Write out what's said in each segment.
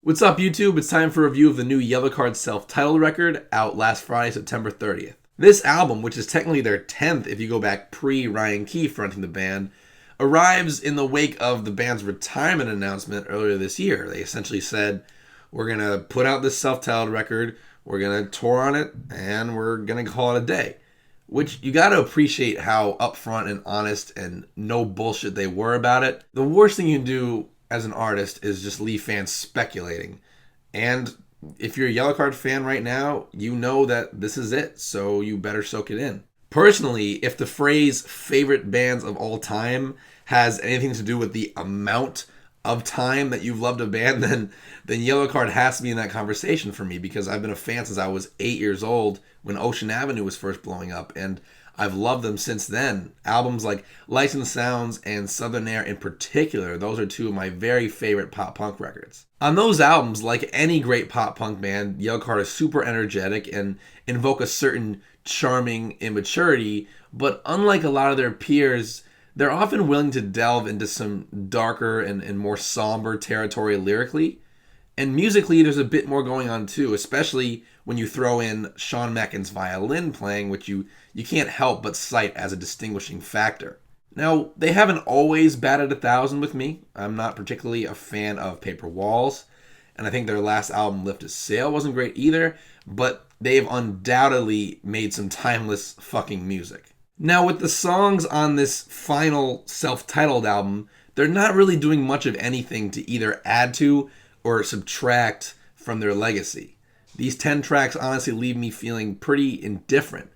What's up, YouTube? It's time for a review of the new Yellowcard self-titled record, out last Friday, September 30th. This album, which is technically their 10th if you go back pre-Ryan Key fronting the band, arrives in the wake of the band's retirement announcement earlier this year. They essentially said, we're going to put out this self-titled record, we're going to tour on it, and we're going to call it a day. Which, you got to appreciate how upfront and honest and no bullshit they were about it. The worst thing you can do as an artist is just leave fans speculating. And if you're a Yellowcard fan right now, you know that this is it, so you better soak it in. Personally, if the phrase favorite bands of all time has anything to do with the amount of time that you've loved a band, then Yellowcard has to be in that conversation for me, because I've been a fan since I was 8 years old when Ocean Avenue was first blowing up, and I've loved them since then. Albums like Lights and Sounds and Southern Air in particular, those are two of my very favorite pop punk records. On those albums, like any great pop punk band, Yellowcard is super energetic and invoke a certain charming immaturity, but unlike a lot of their peers, they're often willing to delve into some darker and more somber territory lyrically. And musically, there's a bit more going on too, especially when you throw in Sean Mackin's violin playing, which you can't help but cite as a distinguishing factor. Now, they haven't always batted 1,000 with me. I'm not particularly a fan of Paper Walls, and I think their last album, Lift a Sail, wasn't great either, but they've undoubtedly made some timeless fucking music. Now, with the songs on this final self-titled album, they're not really doing much of anything to either add to or subtract from their legacy. These 10 tracks honestly leave me feeling pretty indifferent.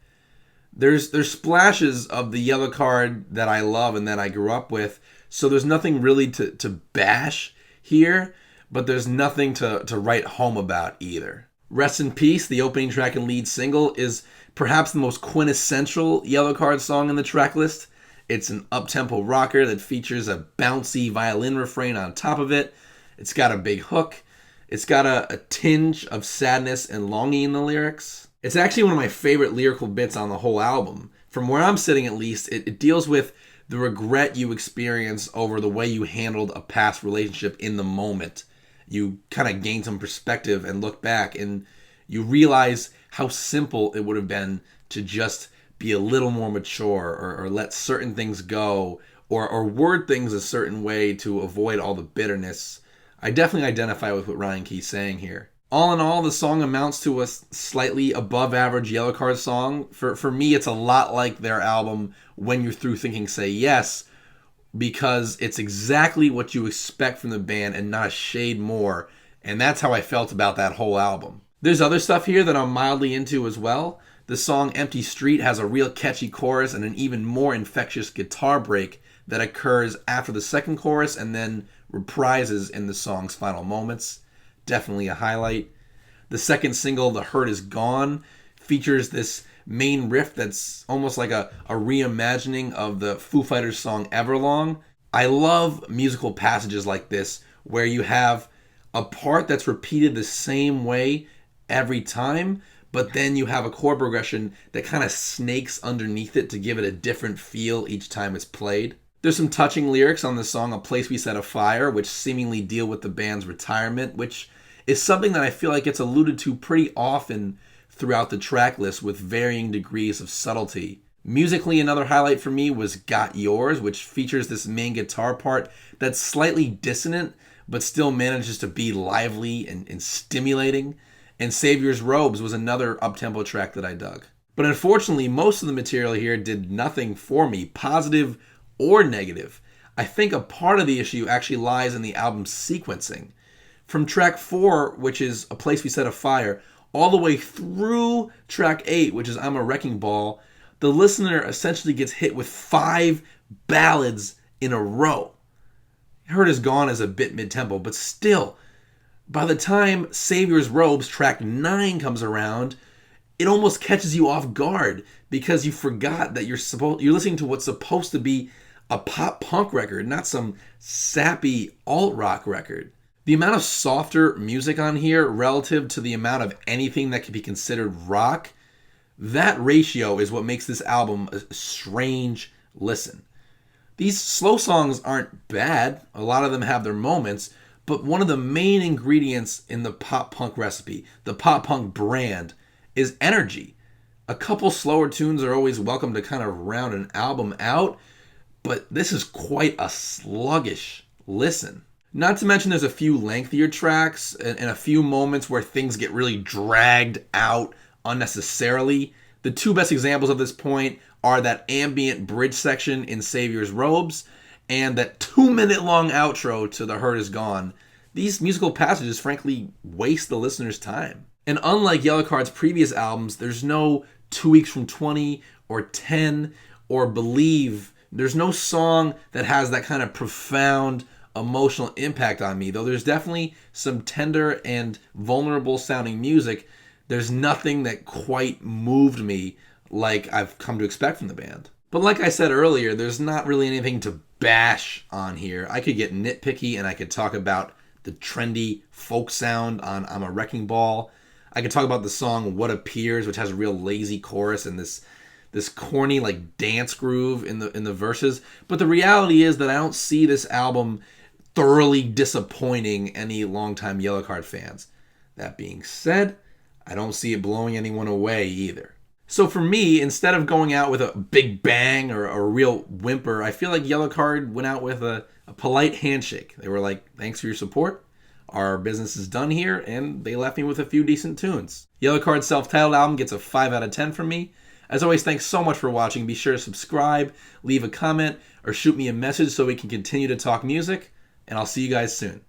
There's splashes of the Yellowcard that I love and that I grew up with, so there's nothing really to bash here, but there's nothing to write home about either. Rest in Peace, the opening track and lead single, is perhaps the most quintessential Yellowcard song in the track list. It's an up-tempo rocker that features a bouncy violin refrain on top of it. It's got a big hook. It's got a tinge of sadness and longing in the lyrics. It's actually one of my favorite lyrical bits on the whole album. From where I'm sitting at least, it deals with the regret you experience over the way you handled a past relationship in the moment. You kind of gain some perspective and look back, and you realize how simple it would have been to just be a little more mature, or let certain things go, or word things a certain way to avoid all the bitterness. I definitely identify with what Ryan Key's saying here. All in all, the song amounts to a slightly above average Yellowcard song. For me, it's a lot like their album When You're Through Thinking Say Yes, because it's exactly what you expect from the band and not a shade more, and that's how I felt about that whole album. There's other stuff here that I'm mildly into as well. The song Empty Street has a real catchy chorus and an even more infectious guitar break that occurs after the second chorus and then reprises in the song's final moments. Definitely a highlight. The second single, The Hurt Is Gone, features this main riff that's almost like a reimagining of the Foo Fighters song Everlong. I love musical passages like this where you have a part that's repeated the same way every time, but then you have a chord progression that kind of snakes underneath it to give it a different feel each time it's played. There's some touching lyrics on the song A Place We Set Afire, which seemingly deal with the band's retirement, which is something that I feel like gets alluded to pretty often throughout the track list with varying degrees of subtlety. Musically, another highlight for me was Got Yours, which features this main guitar part that's slightly dissonant, but still manages to be lively and stimulating. And Savior's Robes was another up-tempo track that I dug. But unfortunately, most of the material here did nothing for me, positive or negative. I think a part of the issue actually lies in the album's sequencing. From track 4, which is A Place We Set Afire, all the way through track 8, which is I'm a Wrecking Ball, the listener essentially gets hit with 5 ballads in a row. Hurt Is Gone is a bit mid-tempo, but still, by the time Savior's Robes, track 9, comes around, it almost catches you off guard because you forgot that you're listening to what's supposed to be a pop punk record, not some sappy alt-rock record. The amount of softer music on here relative to the amount of anything that could be considered rock, that ratio is what makes this album a strange listen. These slow songs aren't bad. A lot of them have their moments, But one of the main ingredients in the pop punk recipe, the pop punk brand, is energy. A couple slower tunes are always welcome to kind of round an album out, but this is quite a sluggish listen. Not to mention there's a few lengthier tracks and a few moments where things get really dragged out unnecessarily. The two best examples of this point are that ambient bridge section in Savior's Robes and that 2-minute long outro to The Hurt Is Gone. These musical passages frankly waste the listener's time. And unlike Yellowcard's previous albums, there's no 2 Weeks from 20 or 10 or Believe. There's no song that has that kind of profound emotional impact on me. Though there's definitely some tender and vulnerable sounding music, there's nothing that quite moved me like I've come to expect from the band. But like I said earlier, there's not really anything to bash on here. I could get nitpicky and I could talk about the trendy folk sound on I'm a Wrecking Ball. I could talk about the song What Appears, which has a real lazy chorus and this corny like dance groove in the verses. But the reality is that I don't see this album thoroughly disappointing any longtime Yellowcard fans. That being said, I don't see it blowing anyone away either. So for me, instead of going out with a big bang or a real whimper, I feel like Yellowcard went out with a polite handshake. They were like, thanks for your support. Our business is done here, and they left me with a few decent tunes. Yellowcard's self-titled album gets a 5 out of 10 from me. As always, thanks so much for watching. Be sure to subscribe, leave a comment, or shoot me a message so we can continue to talk music, and I'll see you guys soon.